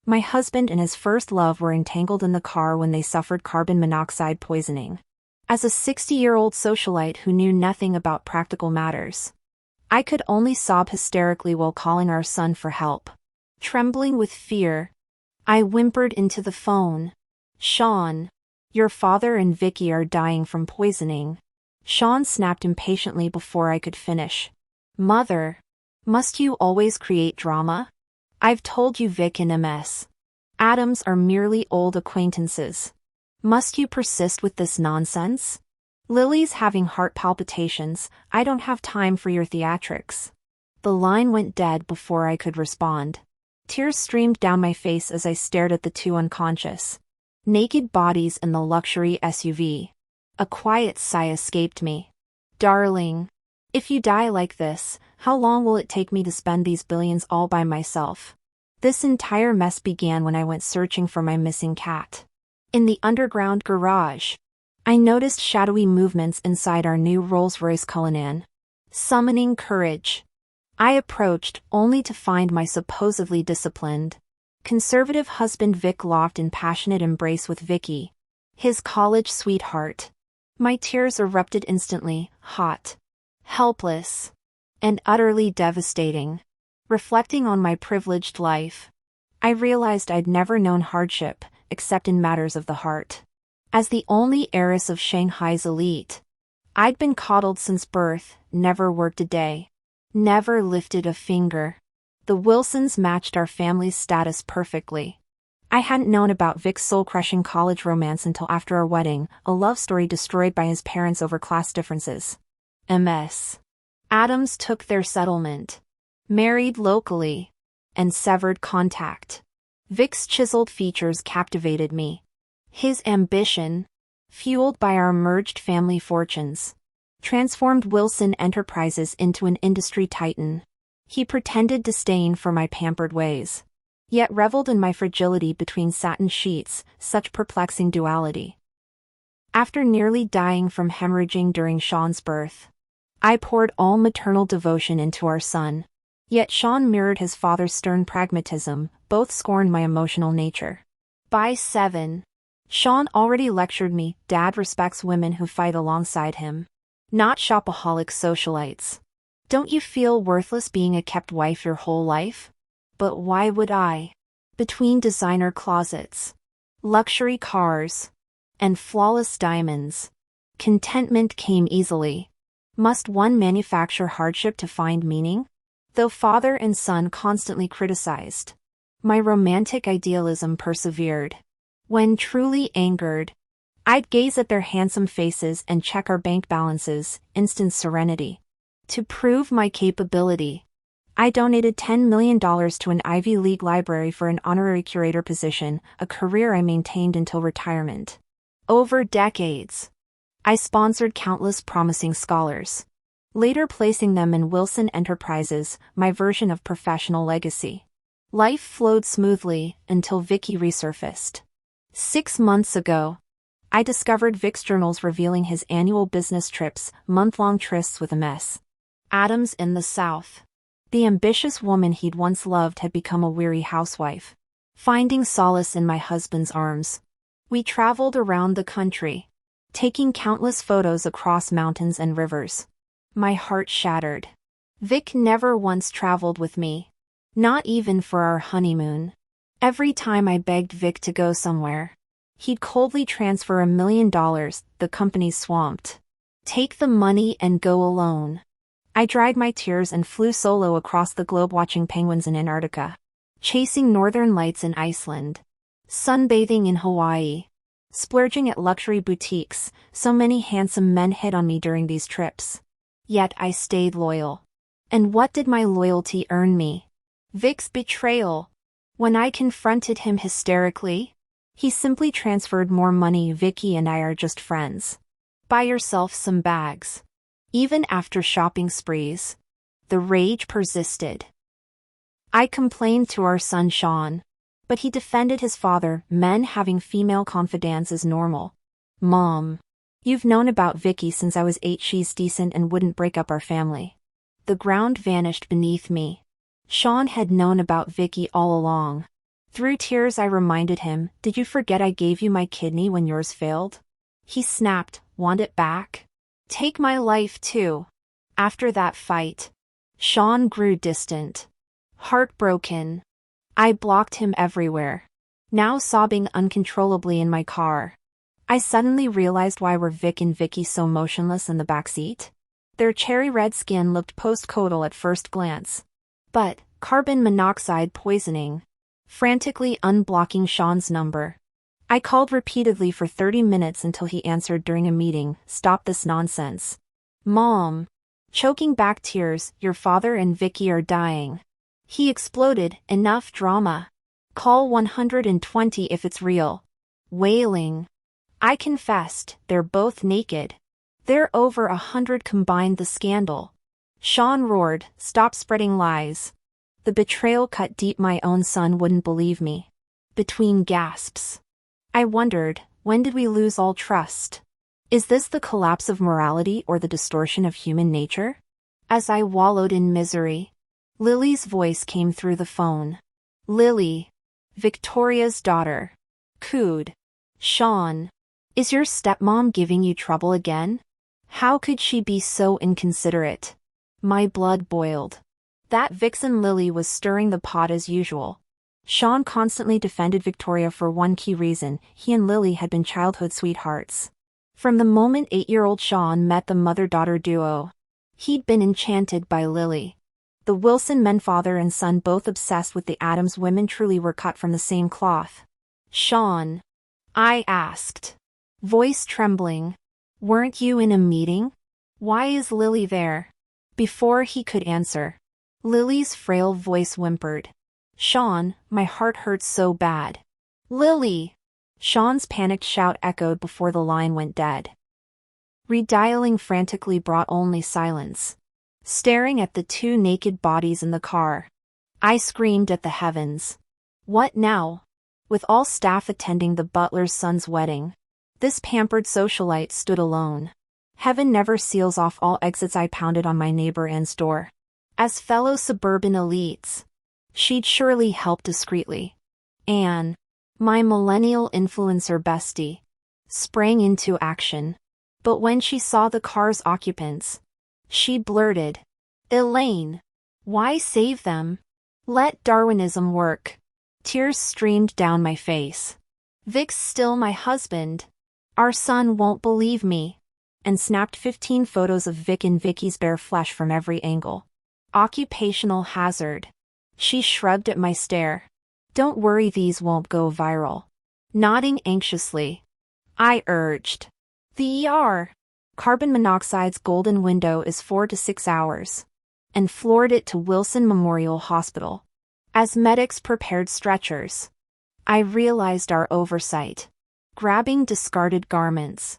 My husband and his first love were entangled in the car when they suffered carbon monoxide poisoning. As a 60-year-old socialite who knew nothing about practical matters, I could only sob hysterically while calling our son for help. Trembling with fear, I whimpered into the phone. "Sean, your father and Vicky are dying from poisoning." Sean snapped impatiently before I could finish. "Mother, must you always create drama? I've told you Vic and MS Adams are merely old acquaintances. Must you persist with this nonsense? Lily's having heart palpitations. I don't have time for your theatrics." The line went dead before I could respond. Tears streamed down my face as I stared at the two unconscious, naked bodies in the luxury SUV. A quiet sigh escaped me. "Darling, if you die like this, how long will it take me to spend these billions all by myself?" This entire mess began when I went searching for my missing cat. In the underground garage, I noticed shadowy movements inside our new Rolls-Royce Cullinan. Summoning courage, I approached, only to find my supposedly disciplined, conservative husband Vic locked in passionate embrace with Vicky, his college sweetheart. My tears erupted instantly, hot, helpless, and utterly devastating. Reflecting on my privileged life, I realized I'd never known hardship, except in matters of the heart. As the only heiress of Shanghai's elite, I'd been coddled since birth, never worked a day, never lifted a finger. The Wilsons matched our family's status perfectly. I hadn't known about Vic's soul-crushing college romance until after our wedding, a love story destroyed by his parents over class differences. MS Adams took their settlement, married locally, and severed contact. Vic's chiseled features captivated me. His ambition, fueled by our merged family fortunes, transformed Wilson Enterprises into an industry titan. He pretended disdain for my pampered ways, yet reveled in my fragility between satin sheets, such perplexing duality. After nearly dying from hemorrhaging during Sean's birth, I poured all maternal devotion into our son. Yet Sean mirrored his father's stern pragmatism, both scorned my emotional nature. By 7, Sean already lectured me, "Dad respects women who fight alongside him, not shopaholic socialites. Don't you feel worthless being a kept wife your whole life?" But why would I? Between designer closets, luxury cars, and flawless diamonds, contentment came easily. Must one manufacture hardship to find meaning? Though father and son constantly criticized, my romantic idealism persevered. When truly angered, I'd gaze at their handsome faces and check our bank balances, instant serenity. To prove my capability, I donated $10 million to an Ivy League library for an honorary curator position, a career I maintained until retirement. Over decades, I sponsored countless promising scholars, later placing them in Wilson Enterprises, my version of professional legacy. Life flowed smoothly until Vicky resurfaced. 6 months ago, I discovered Vic's journals revealing his annual business trips, month-long trysts with MS Adams in the South. The ambitious woman he'd once loved had become a weary housewife, finding solace in my husband's arms. We traveled around the country, taking countless photos across mountains and rivers. My heart shattered. Vic never once traveled with me, not even for our honeymoon. Every time I begged Vic to go somewhere, he'd coldly transfer $1 million, the company's swamped. "Take the money and go alone." I dried my tears and flew solo across the globe, watching penguins in Antarctica, chasing northern lights in Iceland, sunbathing in Hawaii, splurging at luxury boutiques. So many handsome men hit on me during these trips. Yet I stayed loyal. And what did my loyalty earn me? Vic's betrayal. When I confronted him hysterically, he simply transferred more money. "Vicky and I are just friends. Buy yourself some bags." Even after shopping sprees, the rage persisted. I complained to our son Sean, but he defended his father. "Men having female confidants is normal. Mom, you've known about Vicky since I was 8. She's decent and wouldn't break up our family." The ground vanished beneath me. Sean had known about Vicky all along. Through tears I reminded him, "Did you forget I gave you my kidney when yours failed?" He snapped, "Want it back? Take my life too." After that fight, Sean grew distant. Heartbroken. I blocked him everywhere. Now sobbing uncontrollably in my car. I suddenly realized why were Vic and Vicky so motionless in the backseat. Their cherry red skin looked post-coital at first glance. But carbon monoxide poisoning. Frantically unblocking Sean's number. I called repeatedly for 30 minutes until he answered during a meeting, "Stop this nonsense." "Mom." Choking back tears, "Your father and Vicky are dying." He exploded, "Enough drama. Call 120 if it's real." Wailing. I confessed, "They're both naked. They're over 100 combined." The scandal. Sean roared, "Stop spreading lies." The betrayal cut deep. My own son wouldn't believe me. Between gasps, I wondered, when did we lose all trust? Is this the collapse of morality or the distortion of human nature? As I wallowed in misery, Lily's voice came through the phone. "Lily. Victoria's daughter. Cooed. Sean. Is your stepmom giving you trouble again? How could she be so inconsiderate?" My blood boiled. That vixen Lily was stirring the pot as usual. Sean constantly defended Victoria for one key reason: he and Lily had been childhood sweethearts. From the moment 8-year-old Sean met the mother-daughter duo, he'd been enchanted by Lily. The Wilson men, father and son, both obsessed with the Addams women, truly were cut from the same cloth. "Sean," I asked, voice trembling, "weren't you in a meeting? Why is Lily there?" Before he could answer, Lily's frail voice whimpered, "Sean, my heart hurts so bad." "Lily!" Sean's panicked shout echoed before the line went dead. Redialing frantically brought only silence. Staring at the two naked bodies in the car, I screamed at the heavens. What now? With all staff attending the butler's son's wedding, this pampered socialite stood alone. Heaven never seals off all exits. I pounded on my neighbor Anne's door. As fellow suburban elites, she'd surely help discreetly. Anne, my millennial influencer bestie, sprang into action. But when she saw the car's occupants, she blurted, "Elaine, why save them? Let Darwinism work." Tears streamed down my face. "Vic's still my husband. Our son won't believe me." And snapped 15 photos of Vic and Vicky's bare flesh from every angle. Occupational hazard. She shrugged at my stare. "Don't worry, these won't go viral." Nodding anxiously, I urged, "The ER. Carbon monoxide's golden window is 4 to 6 hours." And floored it to Wilson Memorial Hospital. As medics prepared stretchers, I realized our oversight. Grabbing discarded garments,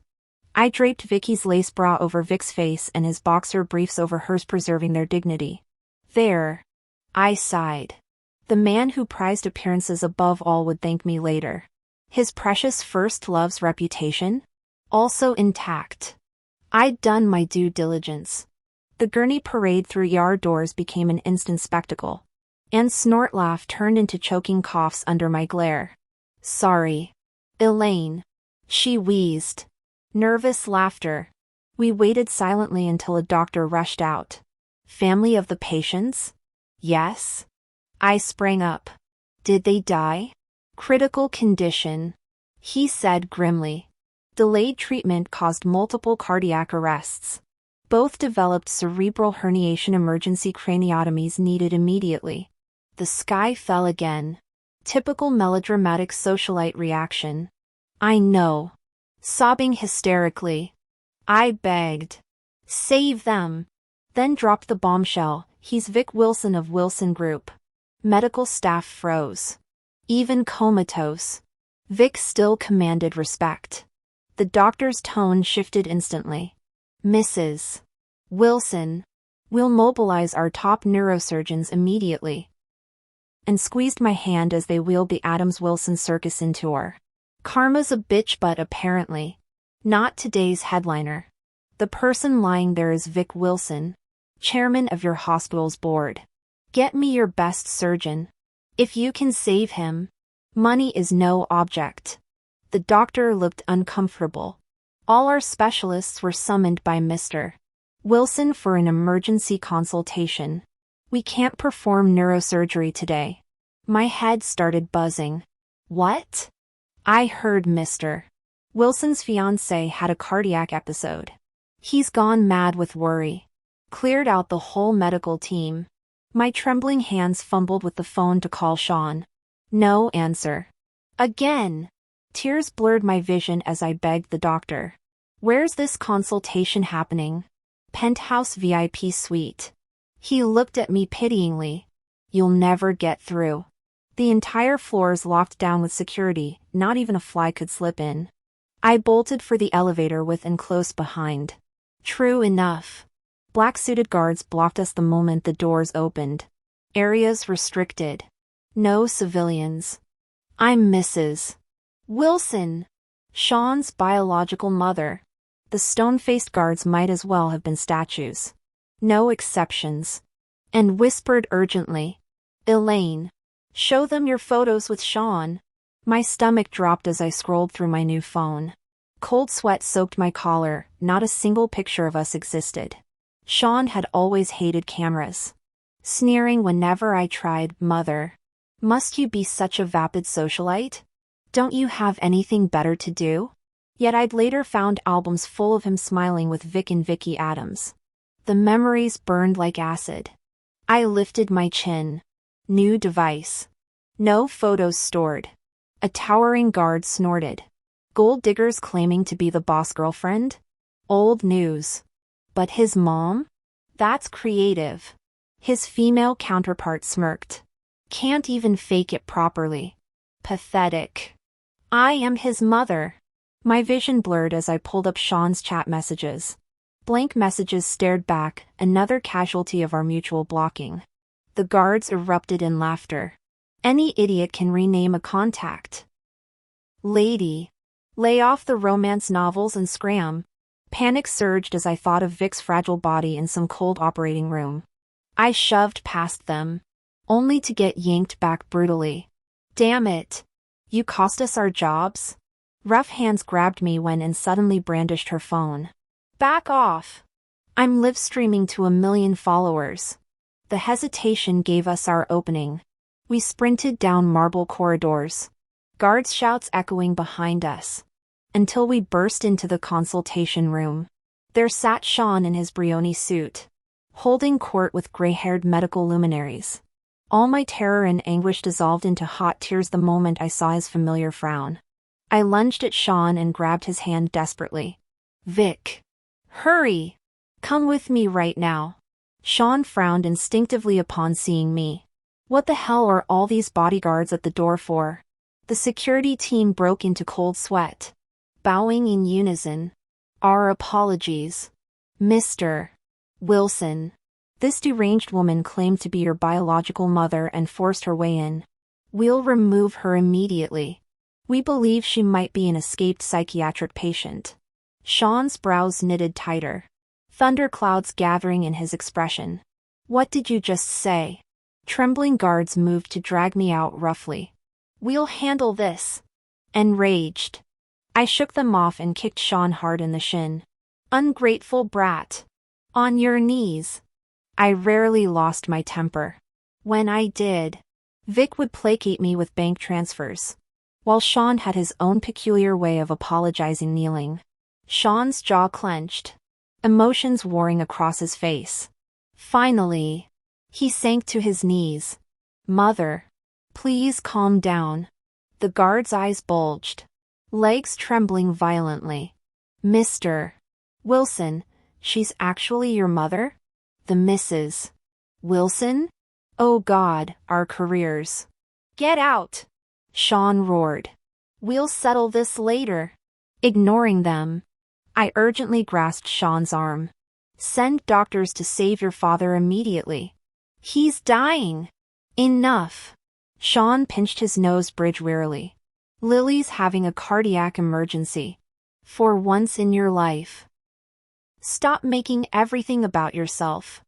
I draped Vicky's lace bra over Vic's face and his boxer briefs over hers, preserving their dignity. "There," I sighed. The man who prized appearances above all would thank me later. His precious first love's reputation? Also intact. I'd done my due diligence. The gurney parade through yard doors became an instant spectacle. Anne's snort laugh turned into choking coughs under my glare. "Sorry, Elaine," she wheezed. Nervous laughter. We waited silently until a doctor rushed out. "Family of the patients?" "Yes." I sprang up. "Did they die?" "Critical condition," he said grimly. Delayed treatment caused multiple cardiac arrests. Both developed cerebral herniation. Emergency craniotomies needed immediately. The sky fell again. Typical melodramatic socialite reaction. I know. Sobbing hysterically, I begged, "Save them." Then dropped the bombshell: "He's Vic Wilson of Wilson Group." Medical staff froze. Even comatose, Vic still commanded respect. The doctor's tone shifted instantly. "Mrs. Wilson, we'll mobilize our top neurosurgeons immediately." And squeezed my hand as they wheeled the Addams Wilson circus into her. Karma's a bitch, but apparently not today's headliner. The person lying there is Vic Wilson, chairman of your hospital's board. Get me your best surgeon. If you can save him, Money is no object. The doctor looked uncomfortable. All our specialists were summoned by Mr. Wilson for an emergency consultation. We can't perform neurosurgery today. My head started buzzing. What? I heard Mr. Wilson's fiancée had a cardiac episode. He's gone mad with worry. Cleared out the whole medical team. My trembling hands fumbled with the phone to call Sean. No answer. Again. Tears blurred my vision as I begged the doctor. Where's this consultation happening? Penthouse VIP suite. He looked at me pityingly. You'll never get through. The entire floor is locked down with security, not even a fly could slip in. I bolted for the elevator with and close behind. True enough. Black-suited guards blocked us the moment the doors opened. Areas restricted. No civilians. I'm Mrs. Wilson, Sean's biological mother. The stone-faced guards might as well have been statues. No exceptions. And whispered urgently, Elaine, show them your photos with Sean. My stomach dropped as I scrolled through my new phone. Cold sweat soaked my collar, not a single picture of us existed. Sean had always hated cameras. Sneering whenever I tried, Mother. Must you be such a vapid socialite? Don't you have anything better to do? Yet I'd later found albums full of him smiling with Vic and Vicky Adams. The memories burned like acid. I lifted my chin. New device. No photos stored. A towering guard snorted. Gold diggers claiming to be the boss girlfriend? Old news. But his mom? That's creative. His female counterpart smirked. Can't even fake it properly. Pathetic. I am his mother. My vision blurred as I pulled up Sean's chat messages. Blank messages stared back, another casualty of our mutual blocking. The guards erupted in laughter. Any idiot can rename a contact. Lady. Lay off the romance novels and scram. Panic surged as I thought of Vic's fragile body in some cold operating room. I shoved past them, only to get yanked back brutally. Damn it. You cost us our jobs? Rough hands grabbed me when and suddenly brandished her phone. Back off. I'm live streaming to 1 million followers. The hesitation gave us our opening. We sprinted down marble corridors. Guards' shouts echoing behind us. Until we burst into the consultation room. There sat Sean in his Brioni suit. Holding court with gray-haired medical luminaries. All my terror and anguish dissolved into hot tears the moment I saw his familiar frown. I lunged at Sean and grabbed his hand desperately. Vic. Hurry! Come with me right now. Sean frowned instinctively upon seeing me. What the hell are all these bodyguards at the door for? The security team broke into cold sweat. Bowing in unison. Our apologies. Mr. Wilson. This deranged woman claimed to be your biological mother and forced her way in. We'll remove her immediately. We believe she might be an escaped psychiatric patient. Sean's brows knitted tighter. Thunderclouds gathering in his expression. What did you just say? Trembling guards moved to drag me out roughly. We'll handle this. Enraged. I shook them off and kicked Sean hard in the shin. Ungrateful brat. On your knees. I rarely lost my temper. When I did, Vic would placate me with bank transfers. While Sean had his own peculiar way of apologizing kneeling. Sean's jaw clenched. Emotions warring across his face. Finally, he sank to his knees. Mother. Please calm down. The guard's eyes bulged. Legs trembling violently. Mr. Wilson, she's actually your mother? The Mrs. Wilson? Oh God, our careers. Get out! Sean roared. We'll settle this later. Ignoring them, I urgently grasped Sean's arm. Send doctors to save your father immediately. He's dying. Enough. Sean pinched his nose bridge wearily. Lily's having a cardiac emergency. For once in your life. Stop making everything about yourself.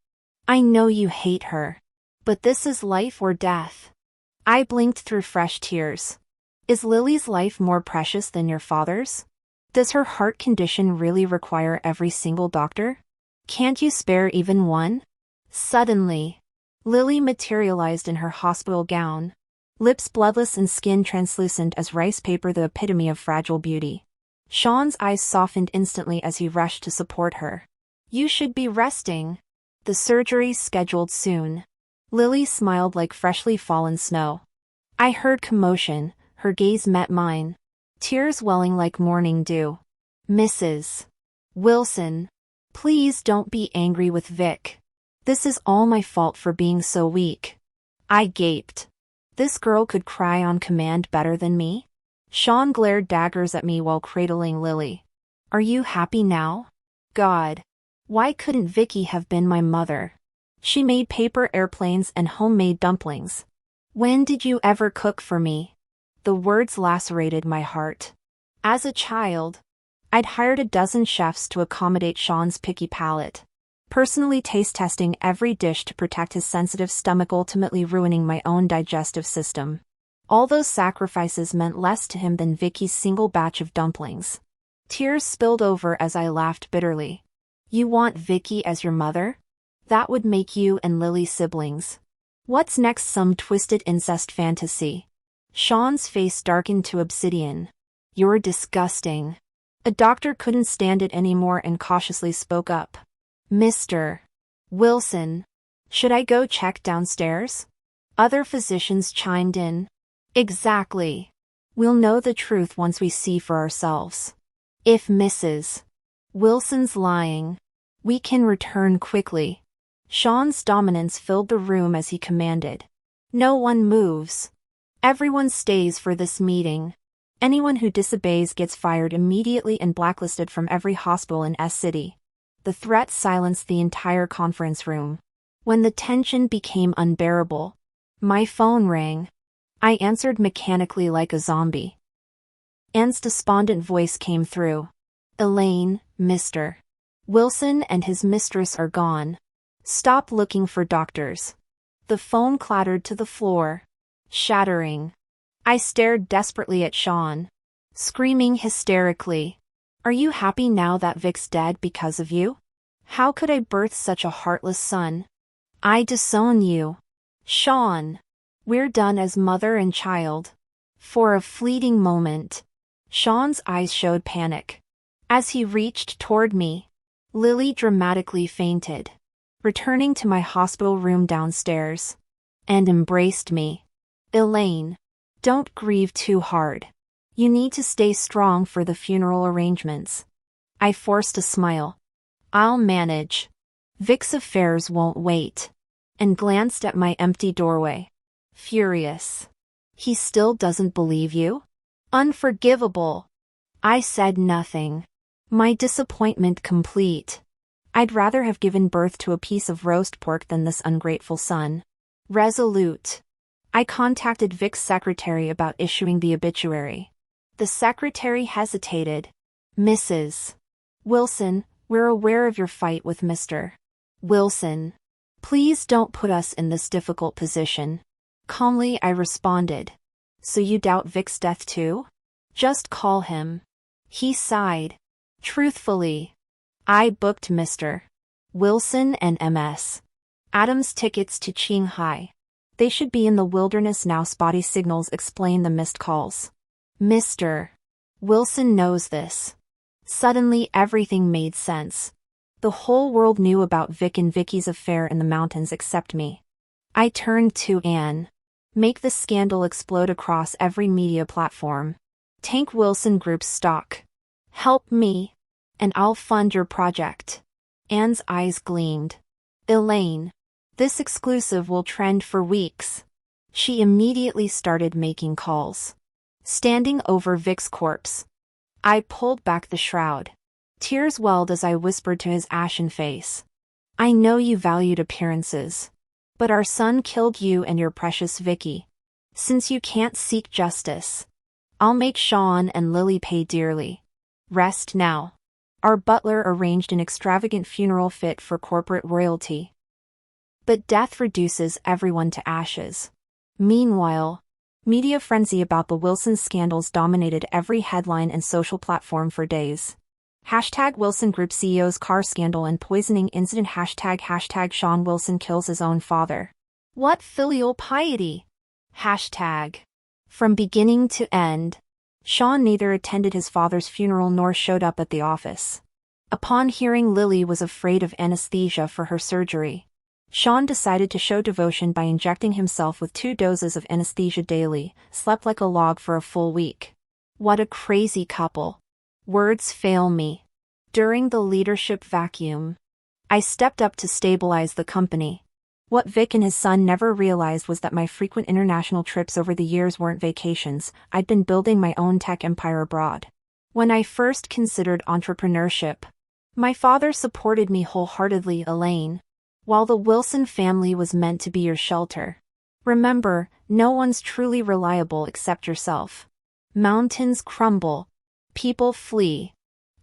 I know you hate her. But this is life or death. I blinked through fresh tears. Is Lily's life more precious than your father's? Does her heart condition really require every single doctor? Can't you spare even one? Suddenly, Lily materialized in her hospital gown, lips bloodless and skin translucent as rice paper, the epitome of fragile beauty. Sean's eyes softened instantly as he rushed to support her. You should be resting. The surgery's scheduled soon. Lily smiled like freshly fallen snow. I heard commotion, her gaze met mine, tears welling like morning dew. Mrs. Wilson, please don't be angry with Vic. This is all my fault for being so weak. I gaped. This girl could cry on command better than me? Sean glared daggers at me while cradling Lily. Are you happy now? God. Why couldn't Vicky have been my mother? She made paper airplanes and homemade dumplings. When did you ever cook for me? The words lacerated my heart. As a child, I'd hired a dozen chefs to accommodate Sean's picky palate, personally taste-testing every dish to protect his sensitive stomach, ultimately ruining my own digestive system. All those sacrifices meant less to him than Vicky's single batch of dumplings. Tears spilled over as I laughed bitterly. You want Vicky as your mother? That would make you and Lily siblings. What's next, some twisted incest fantasy? Sean's face darkened to obsidian. You're disgusting. A doctor couldn't stand it anymore and cautiously spoke up. Mr. Wilson, should I go check downstairs? Other physicians chimed in. Exactly. We'll know the truth once we see for ourselves. If Mrs. Wilson's lying, we can return quickly. Sean's dominance filled the room as he commanded. No one moves. Everyone stays for this meeting. Anyone who disobeys gets fired immediately and blacklisted from every hospital in S-City. The threat silenced the entire conference room. When the tension became unbearable, my phone rang. I answered mechanically like a zombie. Anne's despondent voice came through. Elaine, Mr. Wilson and his mistress are gone. Stop looking for doctors. The phone clattered to the floor, shattering. I stared desperately at Sean, screaming hysterically. Are you happy now that Vic's dead because of you? How could I birth such a heartless son? I disown you. Sean. We're done as mother and child. For a fleeting moment, Sean's eyes showed panic. As he reached toward me, Lily dramatically fainted, returning to my hospital room downstairs, and embraced me. Elaine, don't grieve too hard. You need to stay strong for the funeral arrangements. I forced a smile. I'll manage. Vic's affairs won't wait. And glanced at my empty doorway. Furious. He still doesn't believe you? Unforgivable. I said nothing. My disappointment complete. I'd rather have given birth to a piece of roast pork than this ungrateful son. Resolute. I contacted Vic's secretary about issuing the obituary. The secretary hesitated. Mrs. Wilson, we're aware of your fight with Mr. Wilson. Please don't put us in this difficult position. Calmly I responded. So you doubt Vic's death too? Just call him. He sighed. Truthfully, I booked Mr. Wilson and Ms. Adams tickets to Qinghai. They should be in the wilderness now. Spotty signals explain the missed calls. Mr. Wilson knows this. Suddenly everything made sense. The whole world knew about Vic and Vicky's affair in the mountains except me. I turned to Anne. Make the scandal explode across every media platform. Tank Wilson Group's stock. Help me, and I'll fund your project. Anne's eyes gleamed. Elaine, this exclusive will trend for weeks. She immediately started making calls. Standing over Vic's corpse. I pulled back the shroud. Tears welled as I whispered to his ashen face. I know you valued appearances. But our son killed you and your precious Vicky. Since you can't seek justice, I'll make Sean and Lily pay dearly. Rest now. Our butler arranged an extravagant funeral fit for corporate royalty. But death reduces everyone to ashes. Meanwhile, Media frenzy about the Wilson scandals dominated every headline and social platform for days. Hashtag Wilson Group CEO's car scandal and poisoning incident. Hashtag Sean Wilson kills his own father. What filial piety? Hashtag. From beginning to end, Sean neither attended his father's funeral nor showed up at the office. Upon hearing Lily was afraid of anesthesia for her surgery, Sean decided to show devotion by injecting himself with 2 doses of anesthesia daily, slept like a log for a full week. What a crazy couple. Words fail me. During the leadership vacuum, I stepped up to stabilize the company. What Vic and his son never realized was that my frequent international trips over the years weren't vacations. I'd been building my own tech empire abroad. When I first considered entrepreneurship, my father supported me wholeheartedly. Elaine. While the Wilson family was meant to be your shelter, remember, no one's truly reliable except yourself. Mountains crumble. People flee.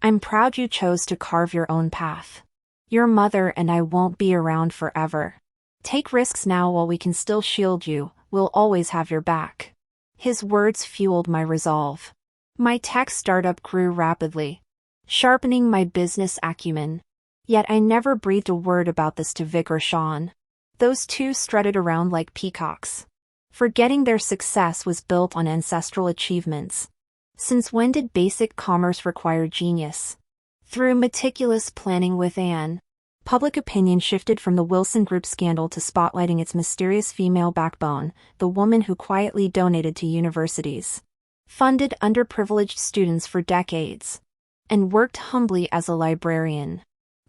I'm proud you chose to carve your own path. Your mother and I won't be around forever. Take risks now while we can still shield you. We'll always have your back. His words fueled my resolve. My tech startup grew rapidly, sharpening my business acumen. Yet I never breathed a word about this to Vic or Sean. Those two strutted around like peacocks, forgetting their success was built on ancestral achievements. Since when did basic commerce require genius? Through meticulous planning with Anne, public opinion shifted from the Wilson Group scandal to spotlighting its mysterious female backbone, the woman who quietly donated to universities, funded underprivileged students for decades, and worked humbly as a librarian.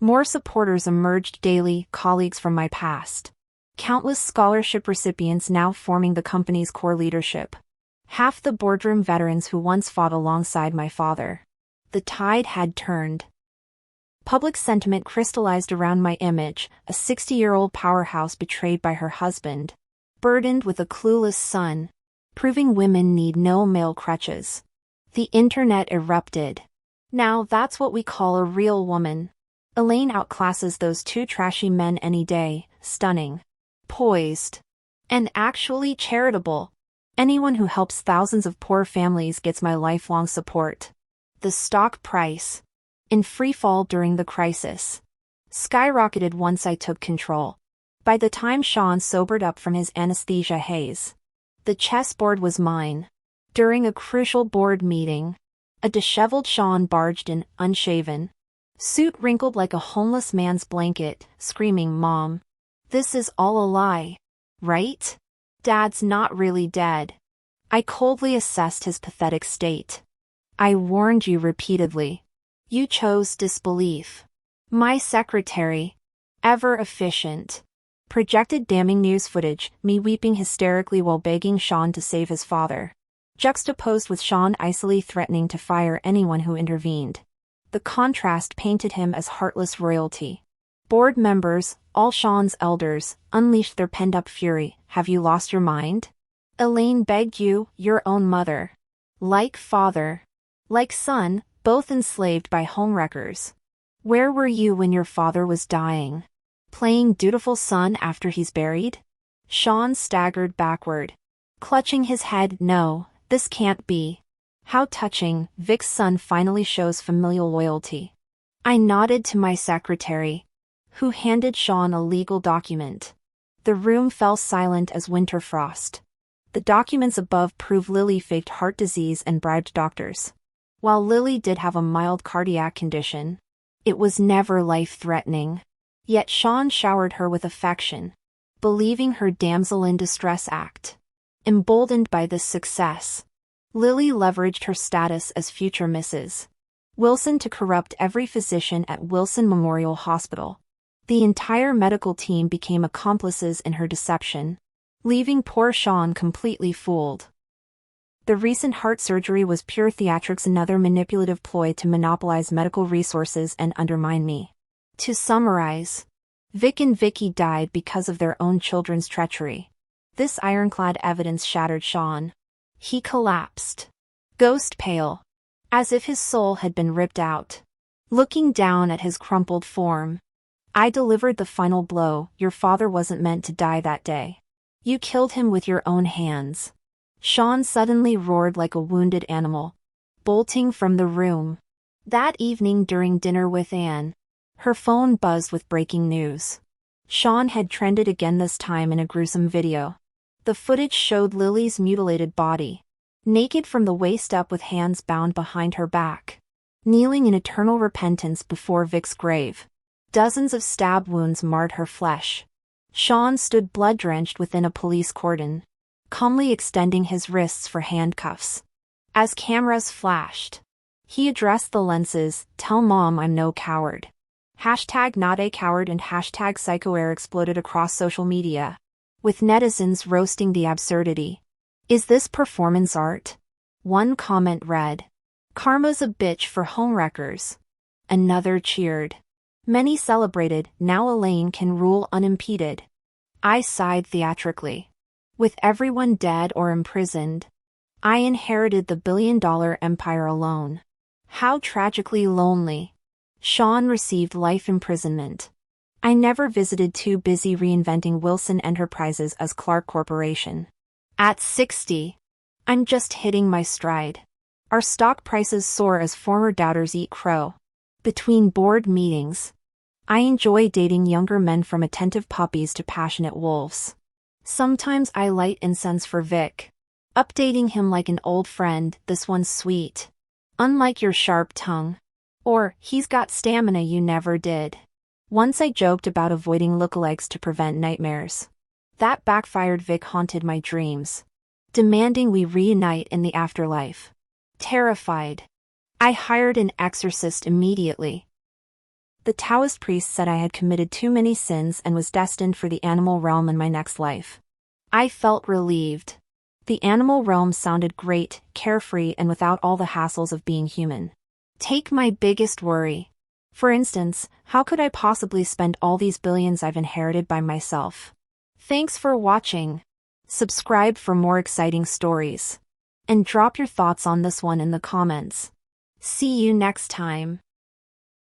More supporters emerged daily, colleagues from my past. Countless scholarship recipients now forming the company's core leadership. Half the boardroom veterans who once fought alongside my father. The tide had turned. Public sentiment crystallized around my image, a 60-year-old powerhouse betrayed by her husband, burdened with a clueless son, proving women need no male crutches. The internet erupted. Now that's what we call a real woman. Elaine outclasses those 2 trashy men any day, stunning, poised, and actually charitable. Anyone who helps thousands of poor families gets my lifelong support. The stock price, in free fall during the crisis, skyrocketed once I took control. By the time Sean sobered up from his anesthesia haze, the chessboard was mine. During a crucial board meeting, a disheveled Sean barged in, unshaven, suit wrinkled like a homeless man's blanket, screaming, "Mom, this is all a lie, right? Dad's not really dead." I coldly assessed his pathetic state. I warned you repeatedly. You chose disbelief. My secretary, ever efficient, projected damning news footage, me weeping hysterically while begging Sean to save his father, juxtaposed with Sean icily threatening to fire anyone who intervened. The contrast painted him as heartless royalty. Board members, all Sean's elders, unleashed their pent-up fury. Have you lost your mind? Elaine begged you, your own mother. Like father, like son, both enslaved by homewreckers. Where were you when your father was dying? Playing dutiful son after he's buried? Sean staggered backward, clutching his head. No, this can't be. How touching, Vic's son finally shows familial loyalty. I nodded to my secretary, who handed Sean a legal document. The room fell silent as winter frost. The documents above prove Lily faked heart disease and bribed doctors. While Lily did have a mild cardiac condition, it was never life-threatening. Yet Sean showered her with affection, believing her damsel in distress act. Emboldened by this success, Lily leveraged her status as future Mrs. Wilson to corrupt every physician at Wilson Memorial Hospital. The entire medical team became accomplices in her deception, leaving poor Sean completely fooled. The recent heart surgery was pure theatrics, another manipulative ploy to monopolize medical resources and undermine me. To summarize, Vic and Vicky died because of their own children's treachery. This ironclad evidence shattered Sean. He collapsed, ghost pale, as if his soul had been ripped out. Looking down at his crumpled form, I delivered the final blow. Your father wasn't meant to die that day. You killed him with your own hands. Sean suddenly roared like a wounded animal, bolting from the room. That evening during dinner with Anne, her phone buzzed with breaking news. Sean had trended again, this time in a gruesome video. The footage showed Lily's mutilated body, naked from the waist up with hands bound behind her back, kneeling in eternal repentance before Vic's grave. Dozens of stab wounds marred her flesh. Sean stood blood-drenched within a police cordon, calmly extending his wrists for handcuffs. As cameras flashed, he addressed the lenses, "Tell Mom I'm no coward." Hashtag not a coward and hashtag psychoair exploded across social media, with netizens roasting the absurdity. Is this performance art? One comment read, "Karma's a bitch for homewreckers." Another cheered. Many celebrated, "Now Elaine can rule unimpeded." I sighed theatrically. With everyone dead or imprisoned, I inherited the billion-dollar empire alone. How tragically lonely. Sean received life imprisonment. I never visited, too busy reinventing Wilson Enterprises as Clark Corporation. At 60, I'm just hitting my stride. Our stock prices soar as former doubters eat crow. Between board meetings, I enjoy dating younger men, from attentive puppies to passionate wolves. Sometimes I light incense for Vic, updating him like an old friend, "This one's sweet, unlike your sharp tongue." Or, "He's got stamina you never did." Once I joked about avoiding lookalikes to prevent nightmares. That backfired. Vic haunted my dreams, demanding we reunite in the afterlife. Terrified, I hired an exorcist immediately. The Taoist priest said I had committed too many sins and was destined for the animal realm in my next life. I felt relieved. The animal realm sounded great, carefree, and without all the hassles of being human. Take my biggest worry. For instance, how could I possibly spend all these billions I've inherited by myself? Thanks for watching. Subscribe for more exciting stories. And drop your thoughts on this one in the comments. See you next time.